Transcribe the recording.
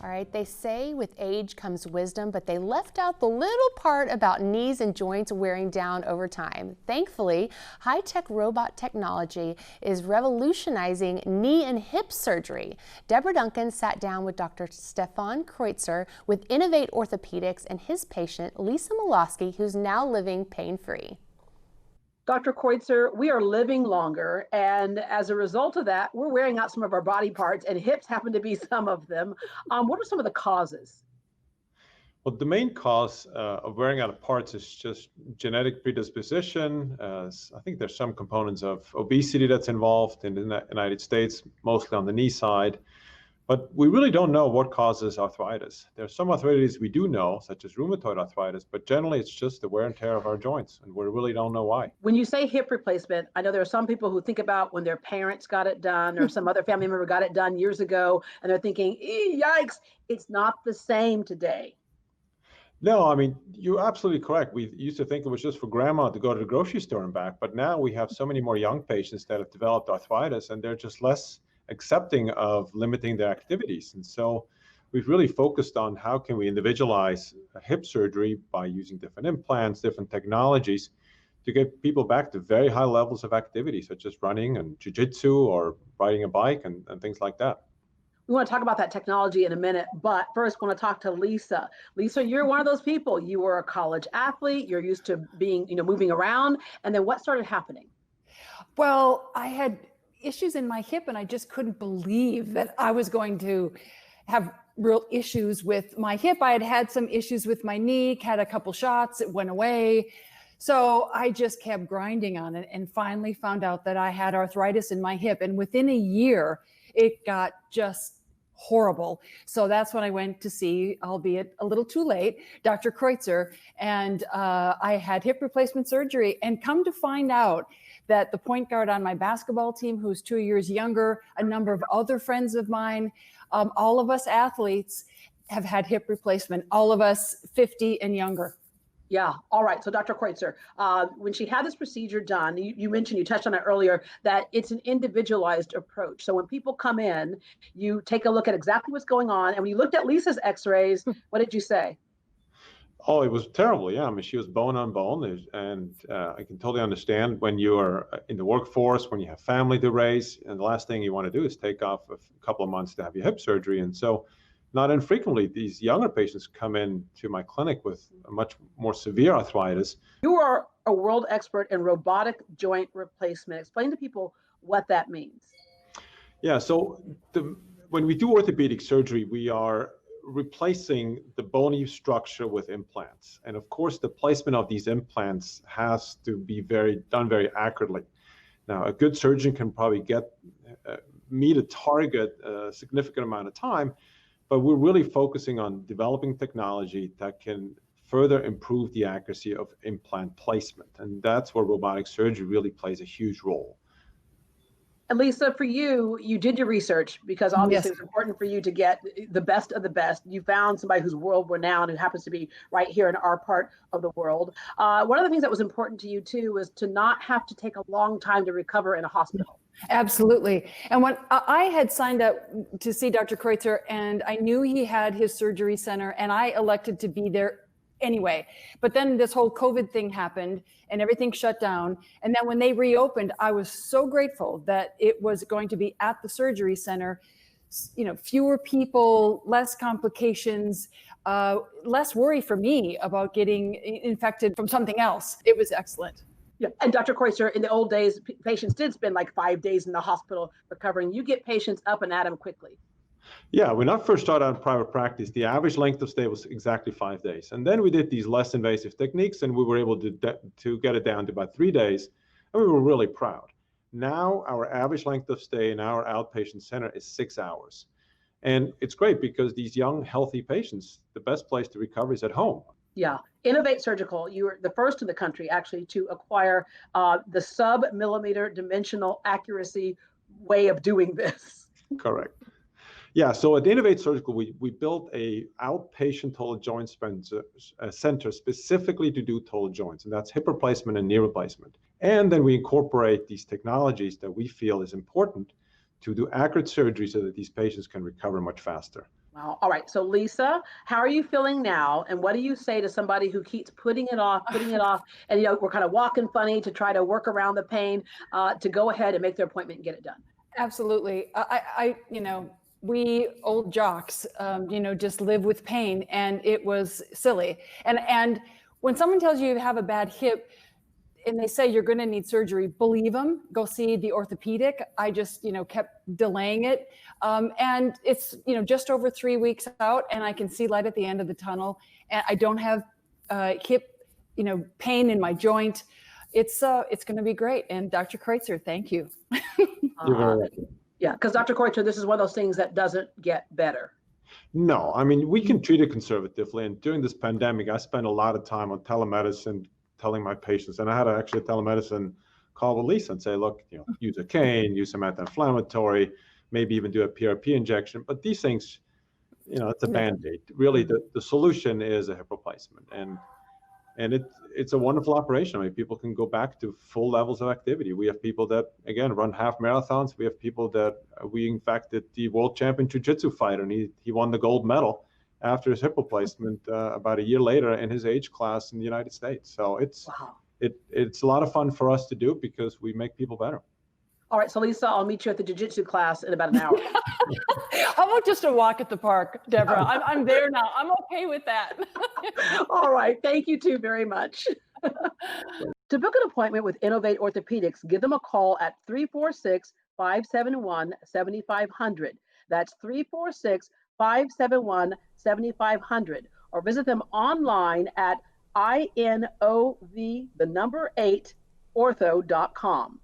All right, they say with age comes wisdom, but they left out the little part about knees and joints wearing down over time. Thankfully, high-tech robot technology is revolutionizing knee and hip surgery. Deborah Duncan sat down with Dr. Stefan Kreuzer with Innovate Orthopedics and his patient, Lisa Molosky, who's now living pain-free. Dr. Kreuzer, we are living longer, and as a result of that, we're wearing out some of our body parts, and hips happen to be some of them. What are some of the causes? Well, the main cause of wearing out of parts is just genetic predisposition. I think there's some components of obesity that's involved in the United States, mostly on the knee side. But we really don't know what causes arthritis. There's some arthritis we do know, such as rheumatoid arthritis, but generally it's just the wear and tear of our joints, and we really don't know why. When you say hip replacement, I know there are some people who think about when their parents got it done or some other family member got it done years ago, and they're thinking, yikes, it's not the same today. No, I mean, you're absolutely correct. We used to think it was just for grandma to go to the grocery store and back, but now we have so many more young patients that have developed arthritis, and they're just less accepting of limiting their activities. And so we've really focused on how can we individualize hip surgery by using different implants, different technologies to get people back to very high levels of activity, such as running and jiu-jitsu or riding a bike and things like that. We want to talk about that technology in a minute, but first I want to talk to Lisa. Lisa, you're one of those people. You were a college athlete. You're used to being, moving around. And then what started happening? Well, I had issues in my hip, and I just couldn't believe that I was going to have real issues with my hip. I had had some issues with my knee, had a couple shots, it went away. So I just kept grinding on it and finally found out that I had arthritis in my hip. And within a year, it got just horrible. So that's when I went to see, albeit a little too late, Dr. Kreuzer, and I had hip replacement surgery, and come to find out that the point guard on my basketball team, who's 2 years younger, a number of other friends of mine, all of us athletes have had hip replacement, all of us 50 and younger. Yeah. All right. So Dr. Kreuzer, when she had this procedure done, you mentioned, you touched on it earlier, that it's an individualized approach. So when people come in, you take a look at exactly what's going on. And when you looked at Lisa's x-rays, what did you say? Oh, it was terrible. Yeah. I mean, she was bone on bone. And I can totally understand when you are in the workforce, when you have family to raise, and the last thing you want to do is take off a couple of months to have your hip surgery. And so not infrequently, these younger patients come in to my clinic with a much more severe arthritis. You are a world expert in robotic joint replacement. Explain to people what that means. Yeah. So when we do orthopedic surgery, we are replacing the bony structure with implants. And of course, the placement of these implants has to be done very accurately. Now, a good surgeon can probably meet a target a significant amount of time, but we're really focusing on developing technology that can further improve the accuracy of implant placement. And that's where robotic surgery really plays a huge role. And Lisa, for you, you did your research because obviously Yes. it's important for you to get the best of the best. You found somebody who's world renowned, who happens to be right here in our part of the world. One of the things that was important to you too was to not have to take a long time to recover in a hospital. Absolutely. And when I had signed up to see Dr. Kreuzer, and I knew he had his surgery center, and I elected to be there anyway. But then this whole COVID thing happened and everything shut down. And then when they reopened, I was so grateful that it was going to be at the surgery center. Fewer people, less complications, less worry for me about getting infected from something else. It was excellent. Yeah. And Dr. Kreuzer, in the old days, patients did spend like 5 days in the hospital recovering. You get patients up and at them quickly. Yeah, when I first started out in private practice, the average length of stay was exactly 5 days. And then we did these less invasive techniques, and we were able to get it down to about 3 days, and we were really proud. Now, our average length of stay in our outpatient center is 6 hours. And it's great because these young, healthy patients, the best place to recover is at home. Yeah. Innovate Surgical, you were the first in the country actually to acquire the sub-millimeter dimensional accuracy way of doing this. Correct. Yeah, so at Innovate Surgical, we built a outpatient total joint center specifically to do total joints, and that's hip replacement and knee replacement. And then we incorporate these technologies that we feel is important to do accurate surgery so that these patients can recover much faster. Wow. All right. So Lisa, how are you feeling now? And what do you say to somebody who keeps putting it off, and we're kind of walking funny to try to work around the pain, to go ahead and make their appointment and get it done? Absolutely. We old jocks, just live with pain, and it was silly. And when someone tells you you have a bad hip and they say you're going to need surgery, believe them. Go see the orthopedic. I just, kept delaying it, and it's, just over 3 weeks out, and I can see light at the end of the tunnel, and I don't have hip, pain in my joint. It's going to be great. And Dr. Kreuzer, thank you. You're very welcome. Yeah, because Dr. Kreuzer, this is one of those things that doesn't get better. No, I mean, we can treat it conservatively. And during this pandemic, I spent a lot of time on telemedicine, telling my patients, and I had actually a telemedicine call with Lisa and say, look, use a cane, use some anti-inflammatory, maybe even do a PRP injection. But these things, it's a Band-Aid. Really, the solution is a hip replacement. And it's a wonderful operation. I mean, people can go back to full levels of activity. We have people that, again, run half marathons. We have people that we, in fact, did the world champion jiu-jitsu fighter, and he won the gold medal after his hip replacement about a year later in his age class in the United States. So it's a lot of fun for us to do because we make people better. All right, so Lisa, I'll meet you at the jiu-jitsu class in about an hour. How about just a walk at the park, Deborah? I'm there now. I'm okay with that. All right, thank you two very much. To book an appointment with Innovate Orthopedics, give them a call at 346-571-7500. That's 346-571-7500, or visit them online at INOV8ortho.com.